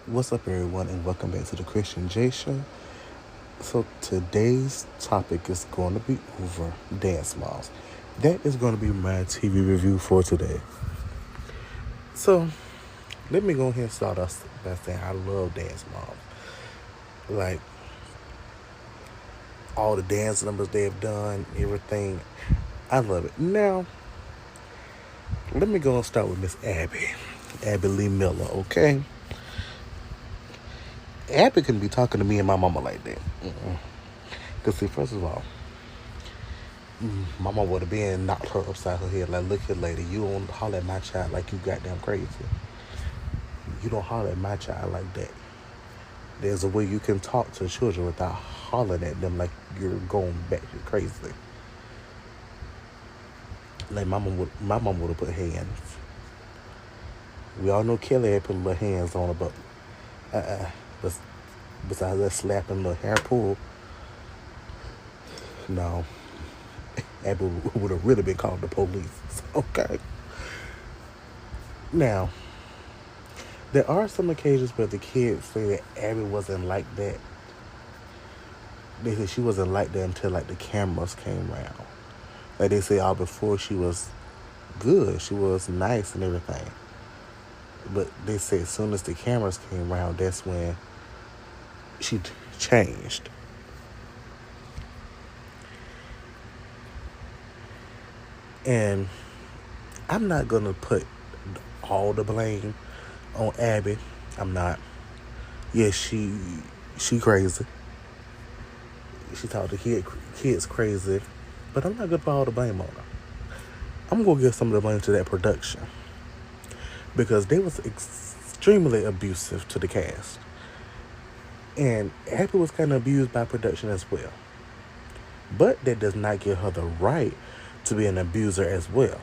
What's up, everyone, and welcome back to the Christian J Show. So, today's topic is going to be over dance moms. That is going to be my TV review for today. So, let me go ahead and start us by saying I love dance moms. Like, all the dance numbers they have done, everything. I love it. Now, let me go and start with Miss Abby Lee Miller, okay? Abby couldn't be talking to me and my mama like that. Because, see, first of all, my mama would have been knocked her upside her head. Like, look here, lady, you don't holler at my child like you goddamn crazy. You don't holler at my child like that. There's a way you can talk to children without hollering at them like you're going back to crazy. Like, my mom would have put hands. We all know Kelly had put little hands on her, but bes- besides that slapping little hair pull, no. Abby would have really been called the police. Okay. Now, there are some occasions where the kids say that Abby wasn't like that. They said she wasn't like that until like the cameras came around. Like they say, before she was good, she was nice and everything. But they say as soon as the cameras came around, that's when she changed. And I'm not gonna put all the blame on Abby. I'm not. Yes, she crazy. She taught the kids crazy, but I'm not gonna put all the blame on her. I'm gonna give some of the blame to that production because they was extremely abusive to the cast, and Abby was kind of abused by production as well. But that does not give her the right to be an abuser as well.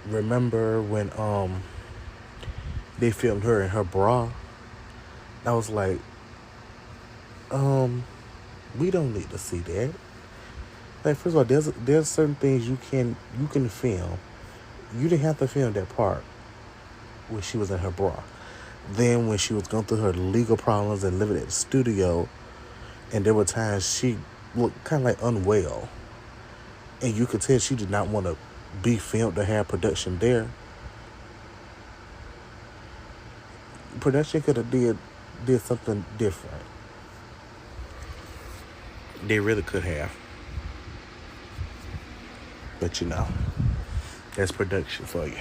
Remember when they filmed her in her bra? I was like, we don't need to see that. Like, first of all, there's certain things you can film. You didn't have to film that part when she was in her bra. Then when she was going through her legal problems and living at the studio, and there were times she looked kind of like unwell, and you could tell she did not want to be filmed to have production there. Production could have did something different. They really could have. But that's production for you.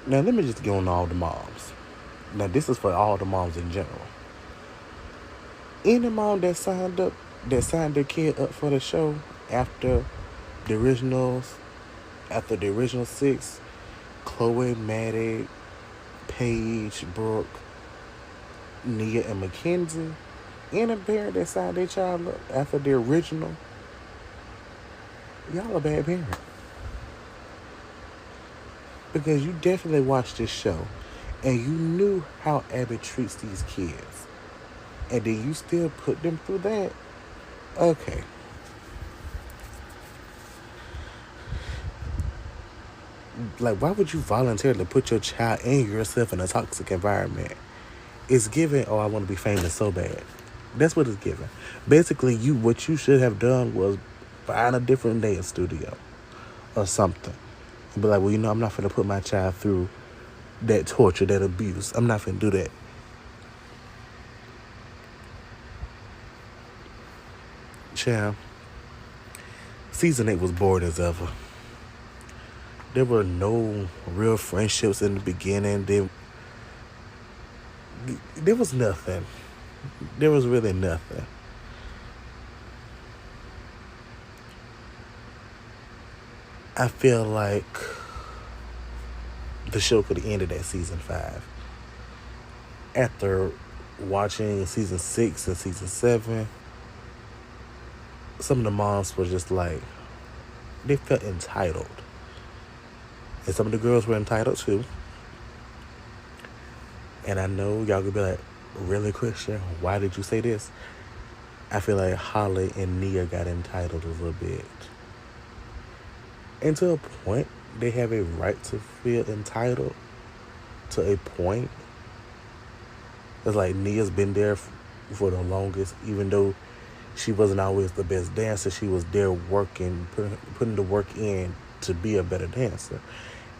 Now let me just go on all the moms. Now this is for all the moms in general. Any mom that signed their kid up for the show after the originals, after the original six, Chloe, Maddie, Paige, Brooke, Nia, and Mackenzie, any parent that signed their child up after the original, y'all a bad parent. Because you definitely watched this show and you knew how Abby treats these kids. And then you still put them through that? Okay. Like, why would you voluntarily put your child and yourself in a toxic environment? It's given, oh, I want to be famous so bad. That's what it's given. Basically, what you should have done was find a different dance studio or something. And be like, well, I'm not going to put my child through that torture, that abuse. I'm not going to do that. Child, season 8 was bored as ever. There were no real friendships in the beginning. There was nothing. There was really nothing. I feel like the show could have ended at season 5. After watching season 6 and season 7, some of the moms were just like, they felt entitled. And some of the girls were entitled too. And I know y'all could be like, really, Christian? Why did you say this? I feel like Holly and Nia got entitled a little bit. And to a point, they have a right to feel entitled to a point. It's like Nia's been there for the longest, even though she wasn't always the best dancer. She was there working, putting the work in to be a better dancer.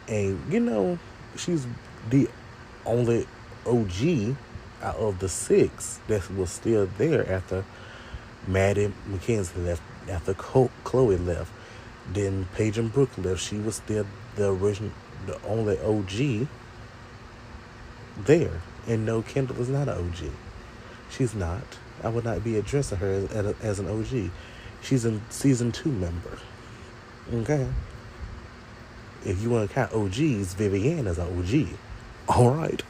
And she's the only OG out of the six that was still there after Maddie McKenzie left, after Chloe left. Then Paige and Brooke left. She was still the original, the only OG there. And no, Kendall is not an OG. She's not. I would not be addressing her as an OG. She's a season 2 member. Okay? If you want to count OGs, Vivienne is an OG. All right.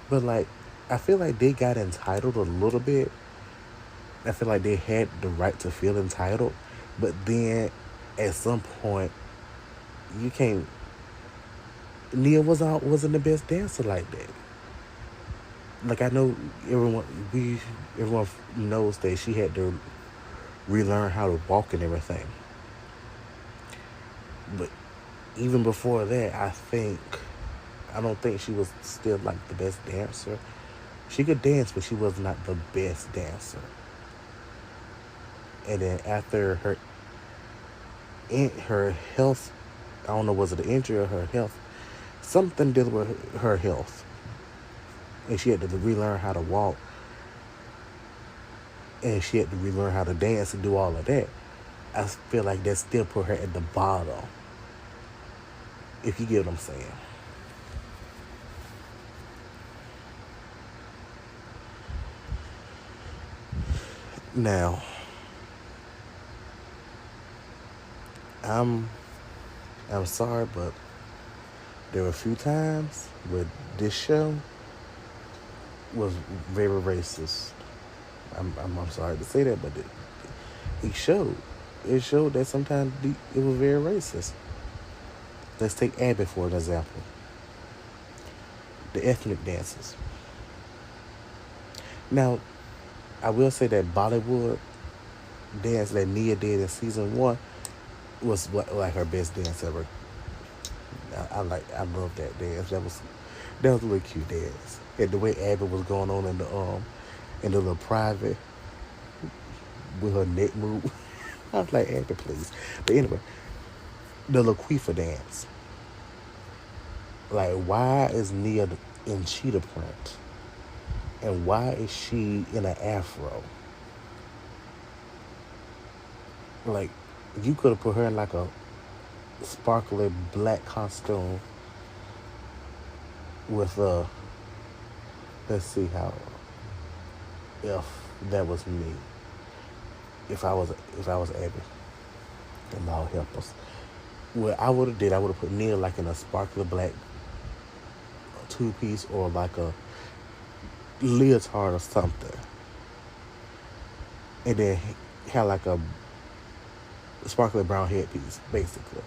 But, like, I feel like they got entitled a little bit. I feel like they had the right to feel entitled. But then, at some point, you can't... Nia wasn't the best dancer like that. Like, I know everyone knows that she had to relearn how to walk and everything. But even before that, I don't think she was still like the best dancer. She could dance, but she was not the best dancer. And then after her health, I don't know, was it an injury or her health? Something dealing with her health. And she had to relearn how to walk. And she had to relearn how to dance and do all of that. I feel like that still put her at the bottom. If you get what I'm saying. Now, I'm sorry, but there were a few times where this show was very racist. I'm sorry to say that, but it showed that sometimes it was very racist. Let's take Abby for an example. The ethnic dances. Now, I will say that Bollywood dance that Nia did in season 1 was like her best dance ever. I love that dance. That was a really cute dance. And the way Abby was going on in the little private with her neck move. I was like, Abby, please. But anyway, the Laquifa dance. Like, why is Nia in cheetah print? And why is she in an afro? Like, you could have put her in like a sparkly black costume with let's see how, if that was me, if I was Abby, and Lord help us. What I would have put Nia like in a sparkly black 2-piece or like a leotard or something, and then had like a sparkly brown headpiece, basically.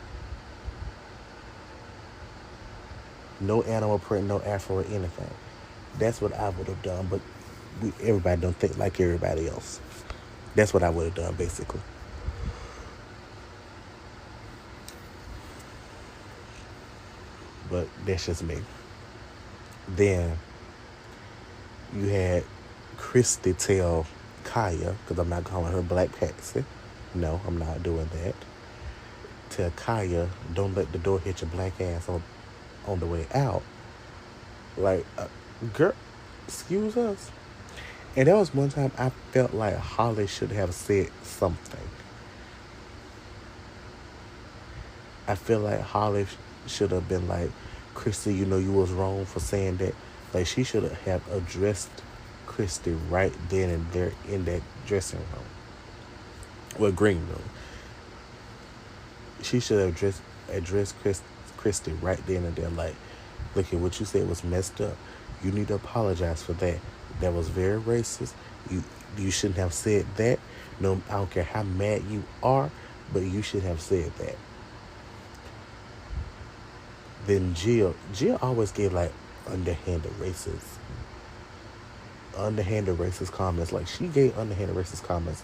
No animal print, no afro or anything. That's what I would have done, but everybody don't think like everybody else. That's what I would have done, basically. But that's just me. Then you had Christy tell Kaya, because I'm not calling her Black Patsy. No, I'm not doing that. Tell Kaya, don't let the door hit your black ass on the way out. Like, girl, excuse us. And that was one time I felt like Holly should have said something. I feel like Holly should have been like, Christy, you was wrong for saying that. Like, she should have addressed Christy right then and there in that dressing room. Well, green room. She should have addressed Christy right then and there. Like, look at what you said was messed up. You need to apologize for that. That was very racist. You shouldn't have said that. No, I don't care how mad you are, but you should have said that. Then Jill always gave like underhanded racist comments. Like, she gave underhanded racist comments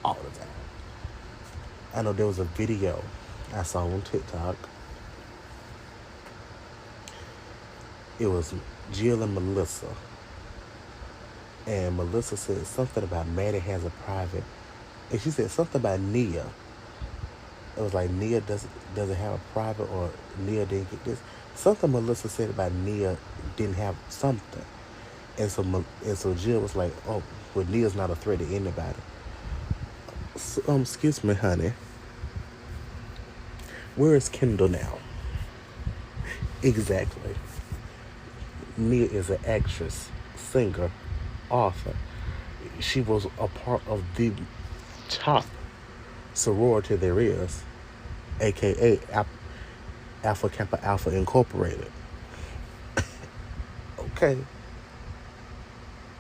all the time. I know there was a video I saw on TikTok. It was Jill and Melissa. And Melissa said something about Maddie has a private. And she said something about Nia. It was like Nia doesn't have a private, or Nia didn't get this. Something Melissa said about Nia didn't have something. And so Jill was like, oh, well, Nia's not a threat to anybody. So, excuse me, honey. Where is Kendall now? Exactly. Nia is an actress, singer, author. She was a part of the top sorority there is, aka Alpha Kappa Alpha Incorporated. Okay.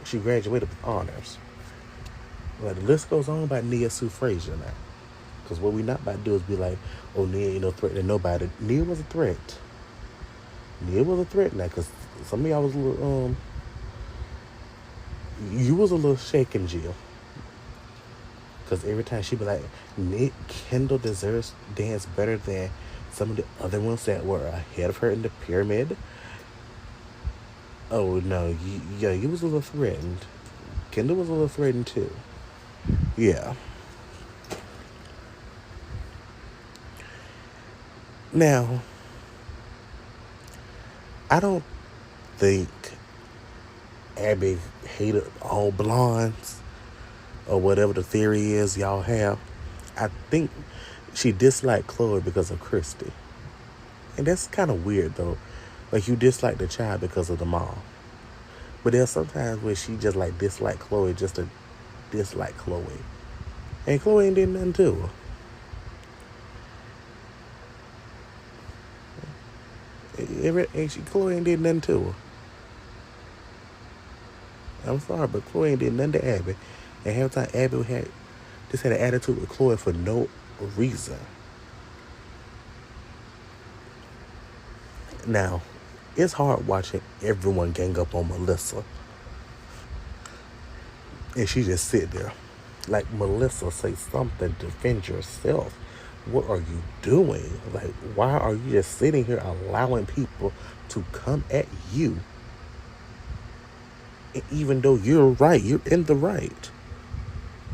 She graduated with honors. Well, the list goes on about Nia Sue Frazier now. Because what we not about to do is be like, oh, Nia ain't no threat to nobody. Nia was a threat. Nia was a threat now, because some of y'all was a little, you was a little shaken, Jill. Because every time she be like, Nick Kendall deserves dance better than some of the other ones that were ahead of her in the pyramid. Oh, no, you was a little threatened. Kendall was a little threatened, too. Yeah. Now, I don't think Abby hated all blondes, or whatever the theory is y'all have. I think she disliked Chloe because of Christy. And that's kind of weird, though. Like, you dislike the child because of the mom. But there's sometimes where she just, like, dislike Chloe just to dislike Chloe. And Chloe ain't did nothing to her. Chloe ain't did nothing to her. I'm sorry, but Chloe ain't did nothing to Abby. And half the time Abby had an attitude with Chloe for no reason. Now, it's hard watching everyone gang up on Melissa. And she just sit there. Like, Melissa, say something, defend yourself. What are you doing? Like, why are you just sitting here allowing people to come at you? And even though you're right, you're in the right.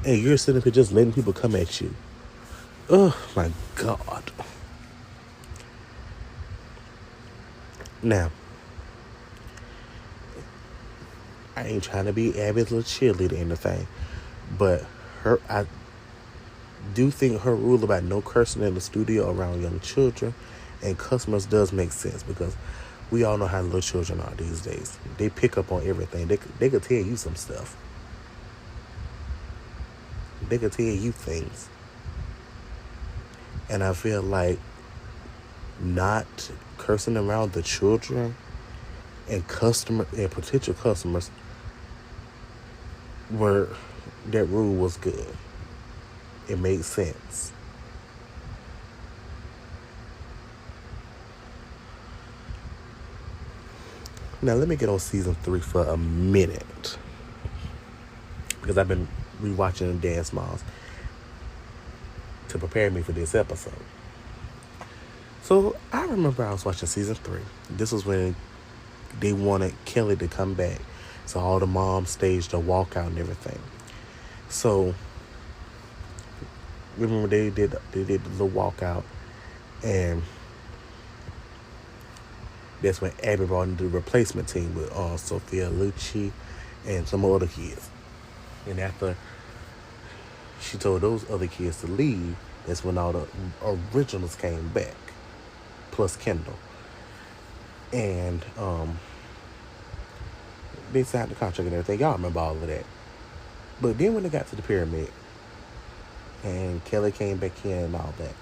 And you're sitting here just letting people come at you. Oh, my God. Now, I ain't trying to be Abby's little cheerleader or anything, but I do think her rule about no cursing in the studio around young children and customers does make sense, because we all know how little children are these days. They pick up on everything. They could tell you some stuff. They could tell you things. And I feel like not cursing around the children and potential customers, that rule was good. It made sense. Now let me get on season 3 for a minute, because I've been rewatching the Dance Moms to prepare me for this episode. So I remember I was watching season 3. This was when they wanted Kelly to come back, so all the moms staged a walkout and everything. So remember they did the little walkout, and that's when Abby brought in the replacement team with Sophia Lucci and some other kids. And after she told those other kids to leave, that's when all the originals came back, plus Kendall. And they signed the contract and everything. Y'all remember all of that. But then when they got to the pyramid, and Kelly came back in and all that,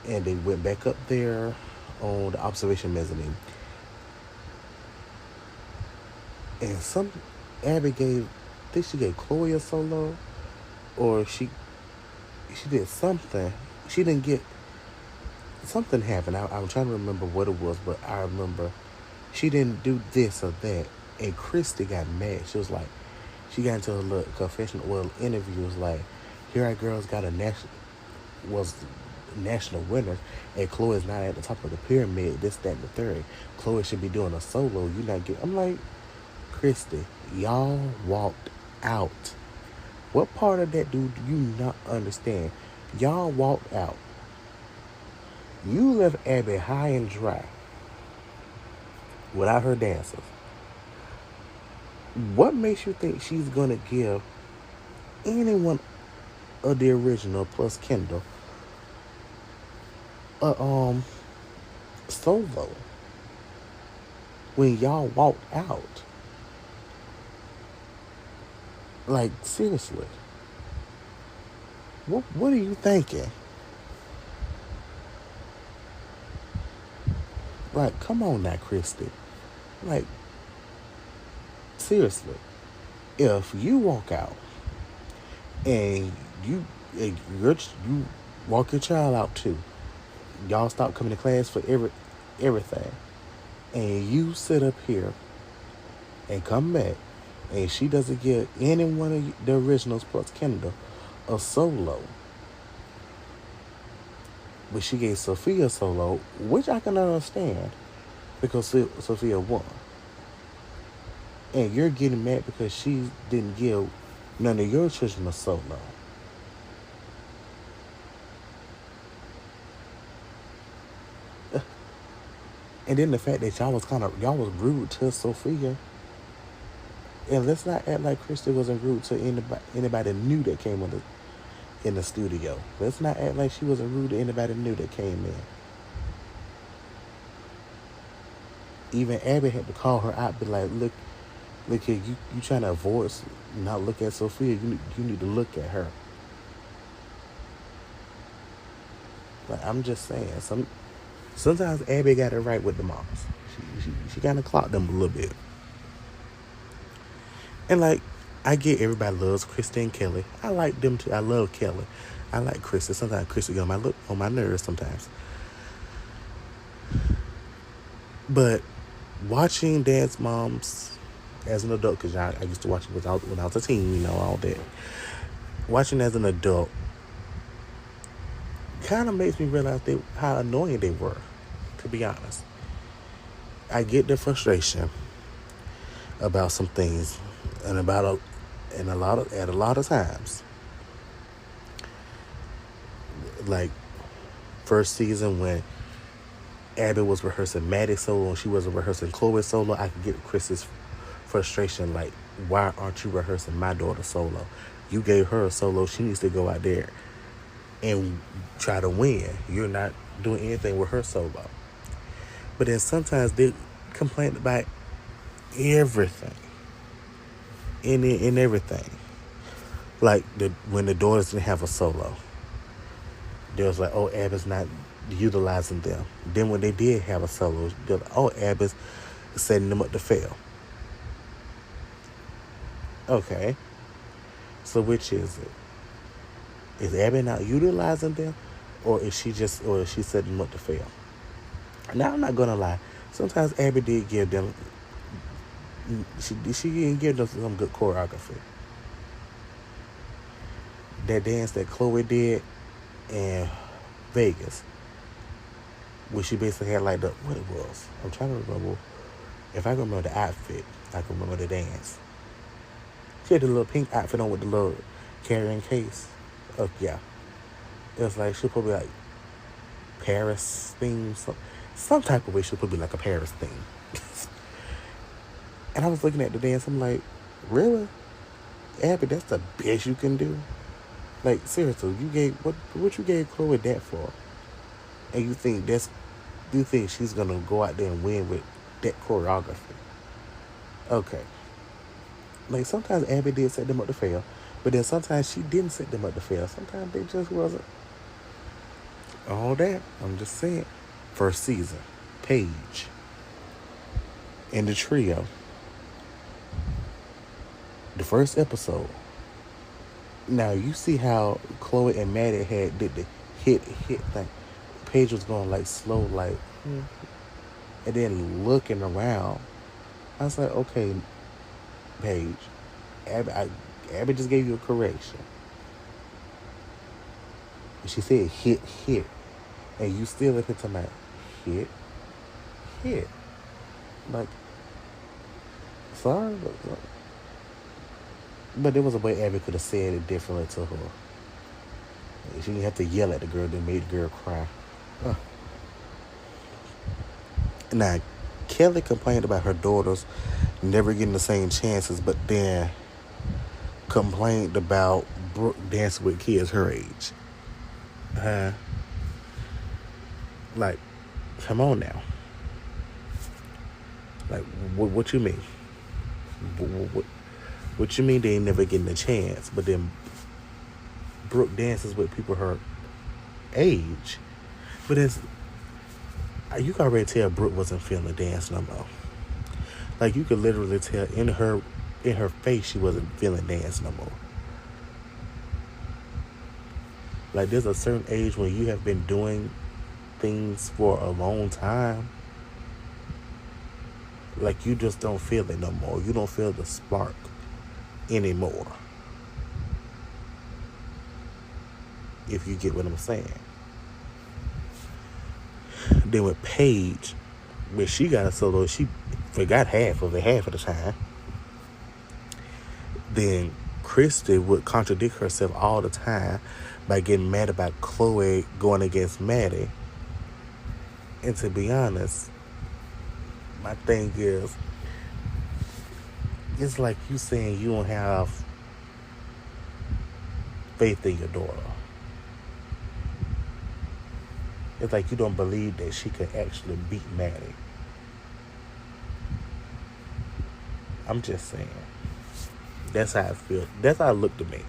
and they went back up there on the observation mezzanine, and Abby gave, I think she gave Chloe a solo, or she did something. She didn't get, something happened. I'm trying to remember what it was, but I remember she didn't do this or that, and Christy got mad. She was like, she got into a little confession, interview, was like, here our girls got a national, was national winners, and Chloe's not at the top of the pyramid, this, that, and the third. Chloe should be doing a solo. You not get. I'm like, Christy, y'all walked out. What part of that do you not understand? Y'all walked out. You left Abby high and dry without her dancers. What makes you think she's gonna give anyone of the original plus Kendall a solo when y'all walked out? Like, seriously. What are you thinking? Like, come on now, Christy. Like, seriously. If you walk out and you walk your child out too, y'all stop coming to class for everything, and you sit up here and come back, and she doesn't give any one of the originals plus Kendall a solo, but she gave Sophia a solo, which I can understand because Sophia won. And you're getting mad because she didn't give none of your children a solo. And then the fact that y'all was rude to Sophia. And let's not act like Christy wasn't rude to anybody new that came in the studio. Let's not act like she wasn't rude to anybody new that came in. Even Abby had to call her out, be like, look here, you trying to avoid, not look at Sophia. You need to look at her. Like, I'm just saying, sometimes Abby got it right with the moms. She kind of clocked them a little bit. And like, I get everybody loves Christy and Kelly. I like them too. I love Kelly. I like Christy. Sometimes Christy get on my nerves sometimes. But watching Dance Moms as an adult, because I used to watch it when I was a teen, all that. Watching as an adult kind of makes me realize how annoying they were, to be honest. I get the frustration about some things, and a lot of times, like first season when Abby was rehearsing Maddie's solo and she wasn't rehearsing Chloe's solo, I could get Chris's frustration. Like, why aren't you rehearsing my daughter's solo? You gave her a solo. She needs to go out there and try to win. You're not doing anything with her solo. But then sometimes they complain about everything. In everything. Like when the daughters didn't have a solo, they was like, oh, Abby's not utilizing them. Then when they did have a solo, they're like, oh, Abby's setting them up to fail. Okay. So which is it? Is Abby not utilizing them, or is she setting them up to fail? Now, I'm not gonna lie. Sometimes Abby did give them. She didn't give them some good choreography. That dance that Chloe did in Vegas, where she basically had like what it was. I'm trying to remember. If I can remember the outfit, I can remember the dance. She had the little pink outfit on with the little carrying case. Oh yeah, it was like she'll probably like Paris theme, some type of way she'll probably like a Paris theme. And I was looking at the dance, I'm like, really, Abby? That's the best you can do? Like, seriously, you gave what you gave Chloe that for? And you think she's gonna go out there and win with that choreography? Okay. Like, sometimes Abby did set them up to fail, but then sometimes she didn't set them up to fail. Sometimes they just wasn't all that. I'm just saying. First season, Paige and the trio. The first episode. Now you see how Chloe and Maddie did the hit thing. Paige was going like slow, like, and then looking around. I was like, okay, Paige, Abby just gave you a correction. She said hit. And you still up here talking about hit, hit. Like, sorry, but there was a way Abby could have said it differently to her. She didn't have to yell at the girl that made the girl cry. Huh. Now, Kelly complained about her daughters never getting the same chances, but then complained about Brooke dancing with kids her age. Like, come on now. Like, what you mean? What you mean they ain't never getting a chance, but then Brooke dances with people her age? But you can already tell Brooke wasn't feeling the dance no more. Like, you could literally tell in her face she wasn't feeling dance no more. Like, there's a certain age when you have been doing things for a long time. Like, you just don't feel it no more. You don't feel the spark anymore. If you get what I'm saying. Then with Paige, when she got a solo, she forgot half of the time. Then Christy would contradict herself all the time by getting mad about Chloe going against Maddie. And to be honest, my thing is, it's like you saying you don't have faith in your daughter. It's like you don't believe that she could actually beat Maddie. I'm just saying. That's how I feel. That's how it looked to me.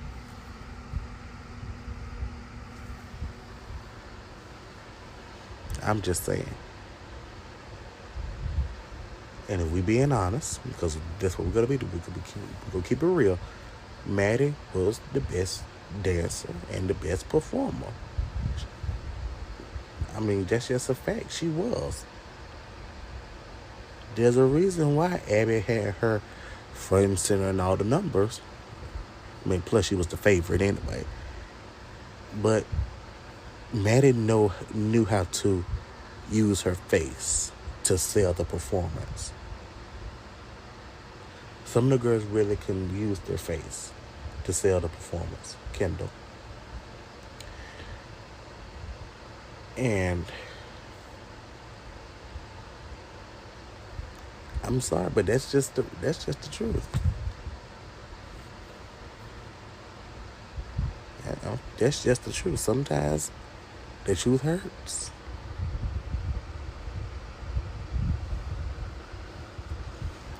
I'm just saying. And if we being honest, because that's what we're gonna be doing, we're gonna keep it real. Maddie was the best dancer and the best performer. I mean, that's just a fact. She was. There's a reason why Abby had her front and center and all the numbers. I mean, plus she was the favorite anyway. But Maddie knew how to use her face to sell the performance. Some of the girls really can use their face to sell the performance. Kendall. And I'm sorry, but that's just the truth. You know, that's just the truth. Sometimes the truth hurts.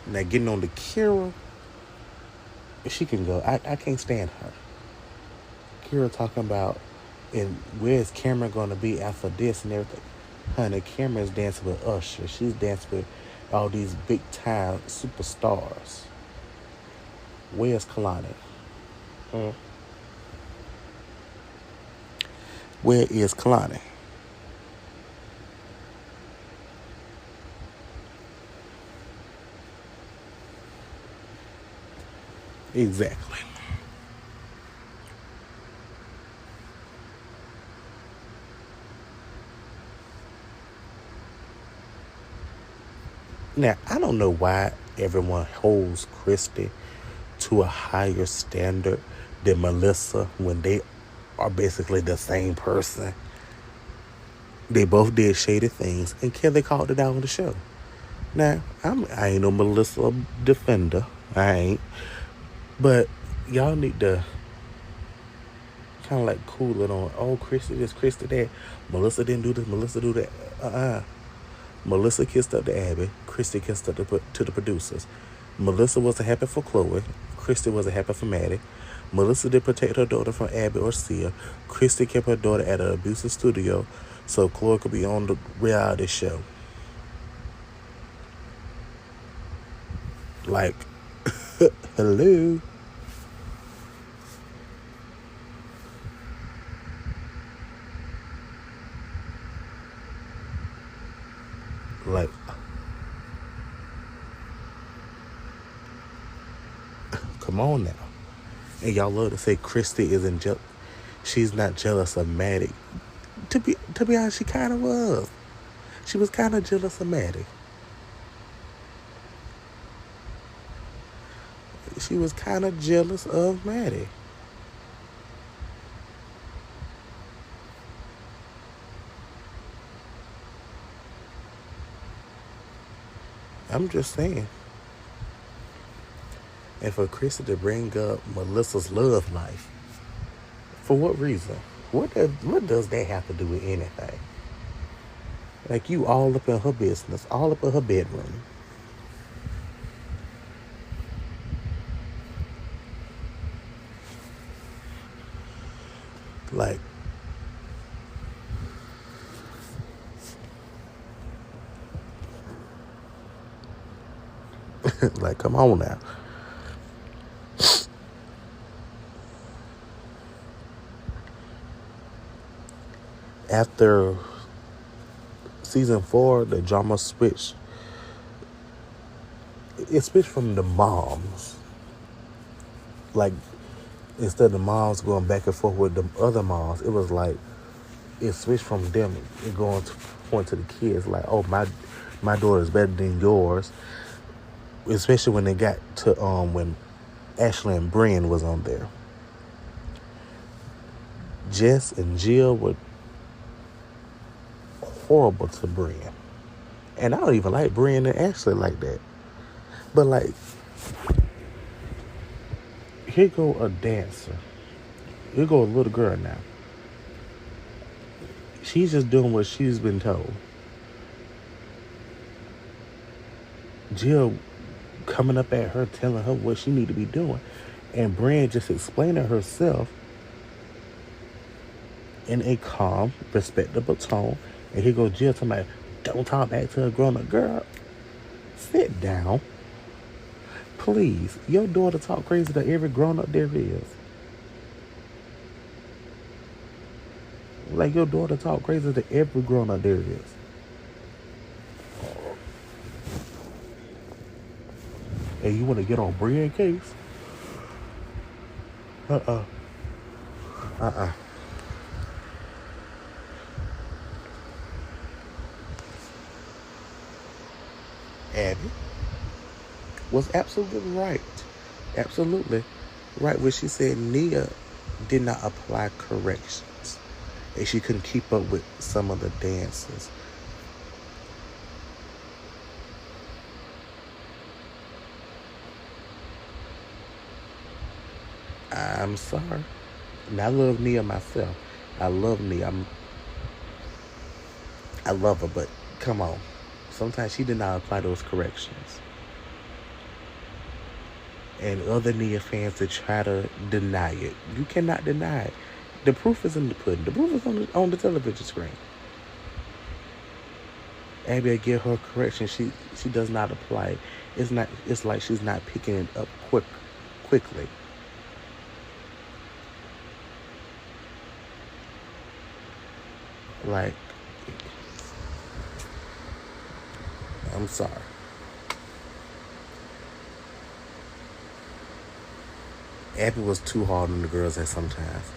Now getting on to Kira, she can go. I can't stand her. Kira talking about, and where's Cameron going to be after this and everything? Honey, Cameron's dancing with Usher. She's dancing with all these big time superstars. Where's Kalani? Where is Kalani? Exactly. Now, I don't know why everyone holds Christy to a higher standard than Melissa when they are basically the same person. They both did shady things, and Kelly called it out on the show. Now, I ain't no Melissa defender. I ain't. But y'all need to kind of like cool it on. Oh, Christy this, Christy that. Melissa didn't do this, Melissa do that. Melissa kissed up to Abby. Christy kissed up to the producers. Melissa wasn't happy for Chloe. Christy wasn't happy for Maddie. Melissa did protect her daughter from Abby or Sia. Christy kept her daughter at an abusive studio so Chloe could be on the reality show. Like, hello? Like, come on now. And y'all love to say Christy isn't she's not jealous of Maddie. To be honest, she kind of was. She was kind of jealous of Maddie. She was kind of jealous of Maddie. I'm just saying. And for Chrissy to bring up Melissa's love life, for what reason? What does that have to do with anything? Like you all up in her business, all up in her bedroom. Like, like, come on now. After season 4, the drama switched. It switched from the moms. Like, instead of the moms going back and forth with the other moms, it was like it switched from them and going to point to the kids like, oh, my daughter is better than yours. Especially when they got to when Ashley and Brian was on there. Jess and Jill were horrible to Brian. And I don't even like Brian and Ashley like that. But like, here go a dancer. Here go a little girl now. She's just doing what she's been told. Jill coming up at her, telling her what she need to be doing. And Brian just explaining herself in a calm, respectable tone. And here goes Jill talking about, don't talk back to a grown-up girl. Sit down. Please. Your daughter talk crazy to every grown-up there is. Like your daughter talk crazy to every grown-up there is. And you want to get on Brian's case? Uh-uh. Uh-uh. Abby was absolutely right. Absolutely right when she said Nia did not apply corrections. And she couldn't keep up with some of the dances. I'm sorry. And I love Nia myself. I love Nia. I love her, but come on. Sometimes she did not apply those corrections. And other Nia fans that try to deny it. You cannot deny it. The proof is in the pudding. The proof is on the television screen. Abby will give her correction. She does not apply it. It's like she's not picking it up quickly. Like, I'm sorry. Abby was too hard on the girls at sometimes.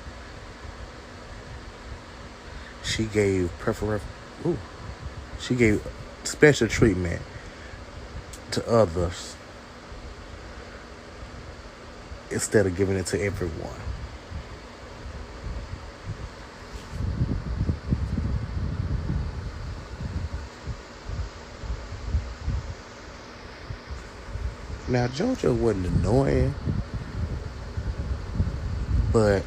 She gave she gave special treatment to others instead of giving it to everyone. Now, JoJo wasn't annoying, but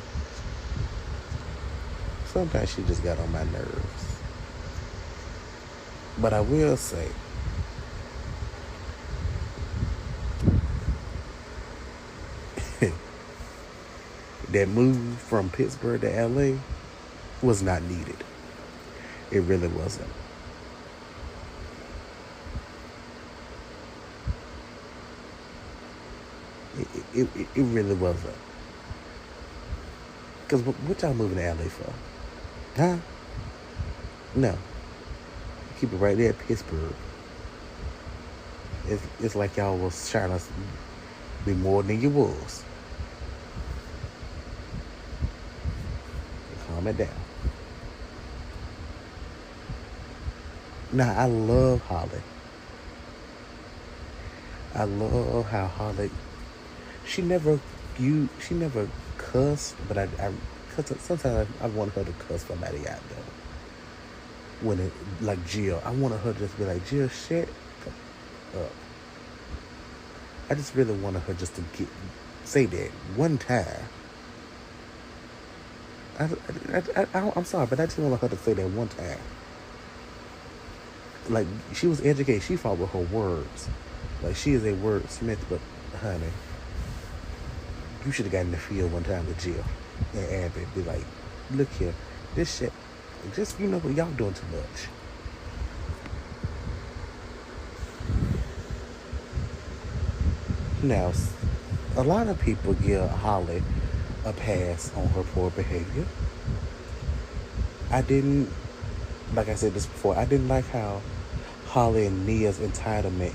sometimes she just got on my nerves. But I will say, that move from Pittsburgh to LA was not needed. It really wasn't. It really wasn't. Because what y'all moving to LA for? Huh? No. Keep it right there at Pittsburgh. It's like y'all was trying to be more than you was. Calm it down. Now I love Holly. I love how Holly. She never she never cussed, but cause sometimes I want her to cuss somebody out though. When it like Jill, I wanted her to just be like, Jill, shut up. I just really wanted her just to say that one time. I'm sorry, but I just wanted her to say that one time. Like, she was educated. She fought with her words. Like, she is a wordsmith, but honey, you should have gotten in the field one time with Jill and Abby. Be like, look here, this shit, just, you know what, y'all doing too much. Now, a lot of people give Holly a pass on her poor behavior. I didn't, like I said this before, I didn't like how Holly and Nia's entitlement,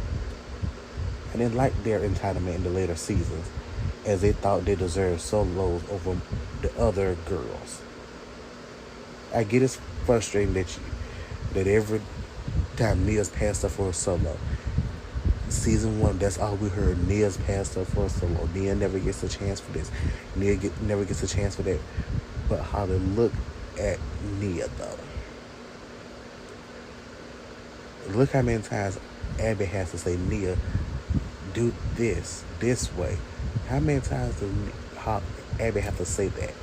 I didn't like their entitlement in the later seasons, as they thought they deserved solos over the other girls. I get it's frustrating that every time Nia's passed up for a solo, season 1, that's all we heard. Nia's passed up for a solo. Nia never gets a chance for this. Never gets a chance for that. But Holly, look at Nia though. Look how many times Abby has to say, Nia, do this way. How many times does Abby have to say that?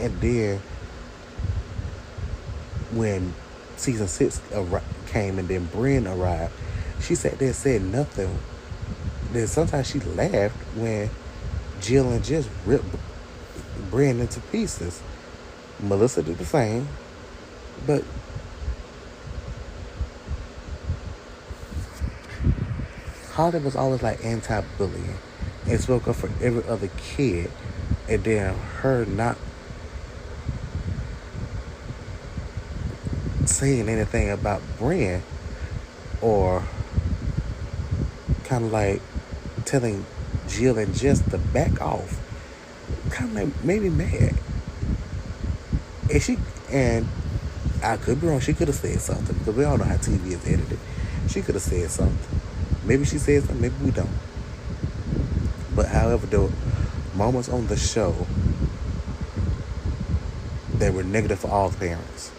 And then when season 6 came and then Brynn arrived, she sat there and said nothing. Then sometimes she laughed when Jill and Jess ripped Brynn into pieces. Melissa did the same. But Holly was always like anti-bullying and spoke up for every other kid. And then her not saying anything about Brynn, or kind of like telling Jill and Jess to back off, kind of made me mad. And I could be wrong, she could have said something, because we all know how TV is edited. She could have said something. Maybe she said something, maybe we don't. But however, there were moments on the show that were negative for all the parents.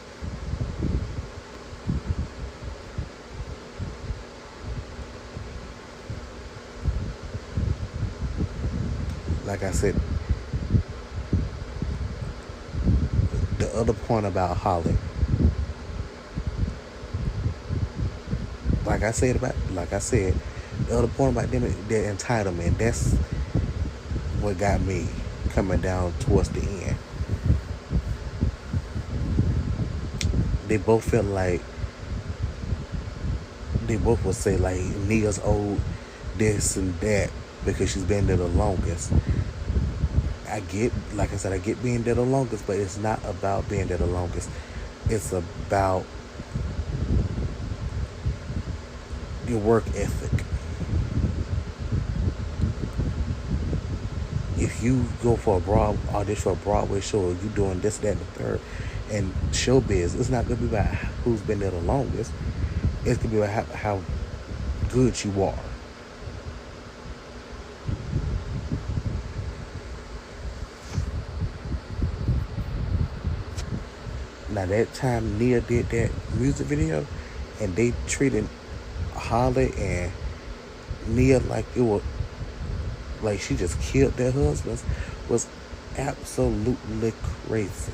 Like I said, the other point about Holly, like I said, the other point about them, their entitlement, that's what got me coming down towards the end. They both felt like, they both would say like, Nia's owed this and that because she's been there the longest. I get being there the longest, but it's not about being there the longest. It's about your work ethic. If you go for audition for a Broadway show, you doing this, that, and the third, and showbiz, it's not gonna be about who's been there the longest. It's gonna be about how good you are. Now that time Nia did that music video, and they treated Holly and Nia like it was like she just killed their husbands, was absolutely crazy.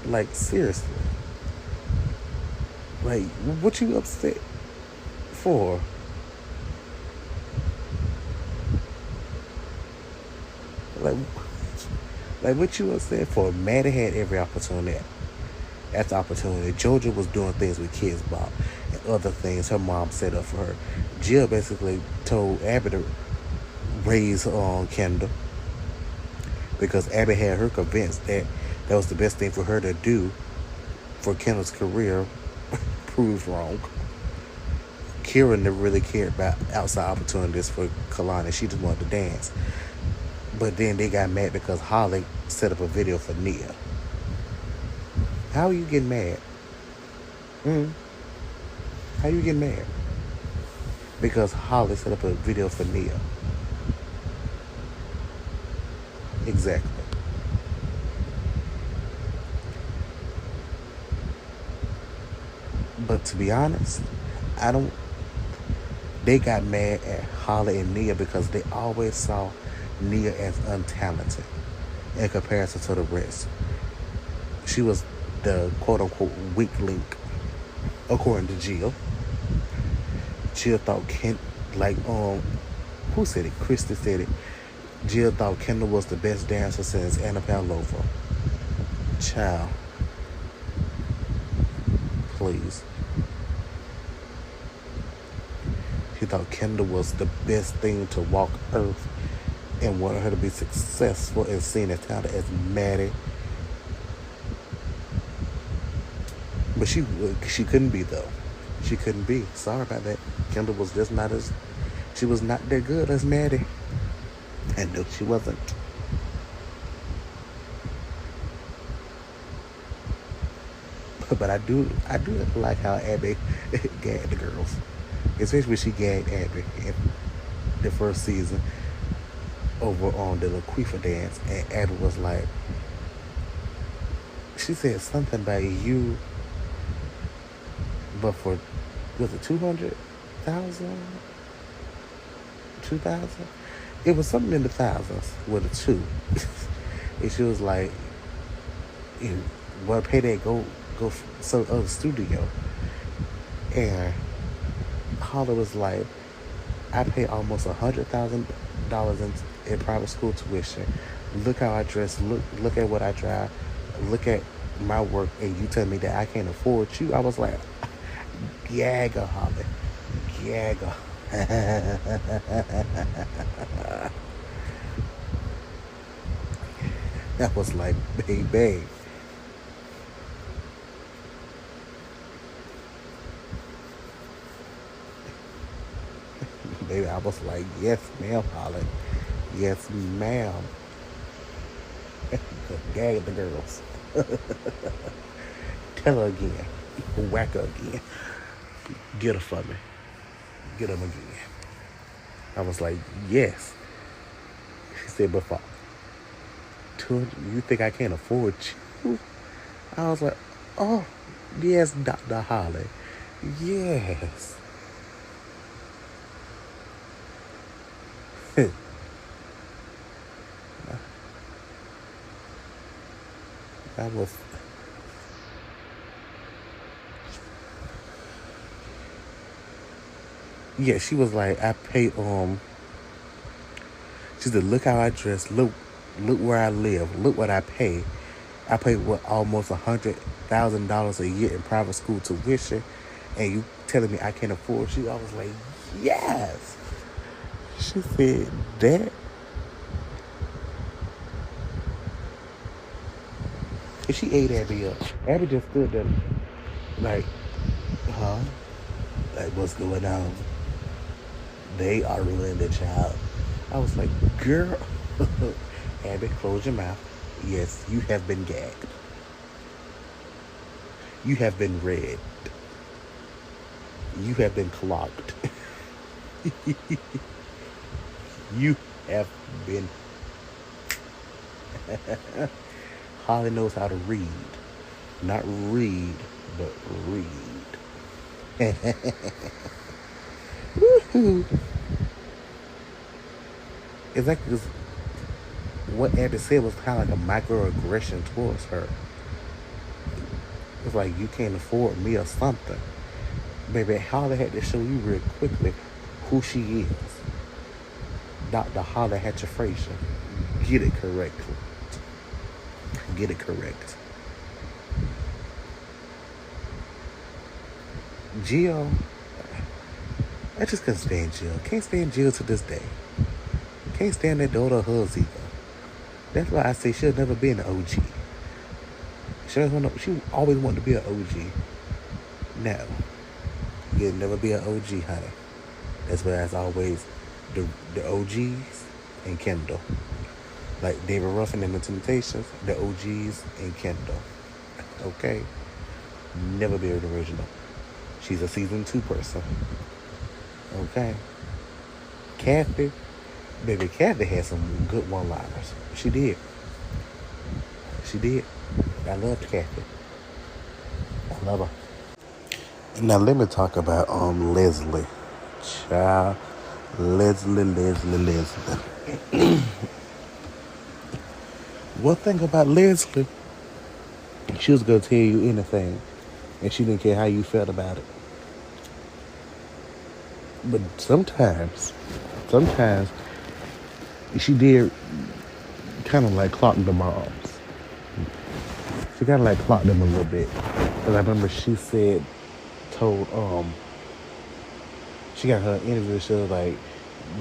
Like, seriously. Like, what you upset for? Like what you upset for? Maddie had every opportunity. That's the opportunity. Georgia was doing things with Kids Bop and other things her mom set up for her. Jill basically told Abby to raise her on Kendall, because Abby had her convinced that that was the best thing for her to do for Kendall's career. Proved wrong. Kira never really cared about outside opportunities for Kalani. She just wanted to dance. But then they got mad because Holly set up a video for Nia. How are you getting mad? How you getting mad? Because Holly set up a video for Nia. Exactly. But to be honest, I don't. They got mad at Holly and Nia because they always saw Nia as untalented in comparison to the rest. She was the quote-unquote weak link, according to Jill. Jill thought who said it? Christy said it. Jill thought Kendall was the best dancer since Anna Pavlova. Child. Please. She thought Kendall was the best thing to walk Earth and wanted her to be successful and seen as talented as Maddie. But she couldn't be, though. She couldn't be. Sorry about that. Kendall was just not as... She was not that good as Maddie. And no, she wasn't. But I do like how Abby gagged the girls. Especially when she gagged Abby in the first season over on the Laquifa dance. And Abby was like... She said something about you... But for, was it 200,000? 2,000? It was something in the thousands with a 2. And she was like, well, pay that, go some other studio. And Holly was like, I pay almost $100,000 in private school tuition. Look how I dress, look at what I drive, look at my work, and you tell me that I can't afford you. I was like, Gagga, Holly. Gagga. That was like, baby. Baby, I was like, yes, ma'am, Holly. Yes, ma'am. Gag the girls. Tell her again. Whack her again. Get her for me. Get them again. I was like, yes. She said, but for 200, you think I can't afford you? I was like, oh, yes, Dr. Holly. Yes. That was... Yeah, she was like, I pay, she said, look how I dress, look where I live, look what I pay. I pay almost $100,000 a year in private school tuition, and you telling me I can't afford you? I was like, yes. She said that. And she ate Abby up. Abby just stood there like, huh? Like, what's going on? They are ruining the child. I was like, girl. Abby, close your mouth. Yes, you have been gagged. You have been read. You have been clogged. You have been... Holly knows how to read. Not read, but read. Woohoo! Exactly, because what Abby said was kind of like a microaggression towards her. It's like, you can't afford me or something. Baby, Holly had to show you real quickly who she is. Dr. Holly Hatcher-Frazier. Get it correctly. Get it correct. Jill, I just couldn't stand Jill. Can't stand Jill to this day. Can't stand that daughter of hers either. That's why I say she'll never be an OG. She always wanted to be an OG. No. You'll never be an OG, honey. That's why it's always the OGs and Kendall. Like David Ruffin and the Temptations, the OGs and Kendall. Okay? Never be an original. She's a season 2 person. Okay? Kathy, baby, Kathy had some good one-liners. She did. She did. I loved Kathy. I love her. Now let me talk about Leslie. Child. Leslie. One thing about Leslie, she was gonna tell you anything, and she didn't care how you felt about it. But sometimes, she did kind of like clock the moms. She kind of like clocked them a little bit. Because I remember she told, she got her interview, she was like,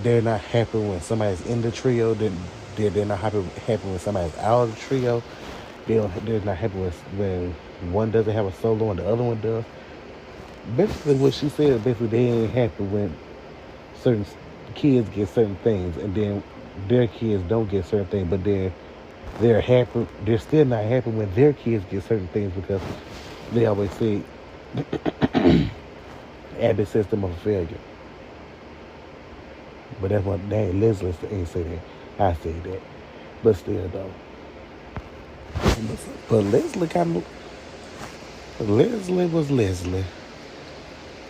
they're not happy when somebody's in the trio, they're not happy when somebody's out of the trio. They're not happy when one doesn't have a solo and the other one does. Basically what she said, basically they ain't happy when certain kids get certain things and then their kids don't get certain things, but they're happy. They're still not happy when their kids get certain things because they always say Abby system of a failure. But that's what dang Leslie ain't say that. I say that. But still though. But Leslie was Leslie.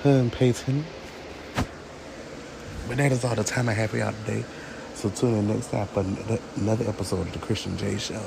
Her and Peyton. But that is all the time I have for y'all today. So tune in next time for another episode of The Christian J Show.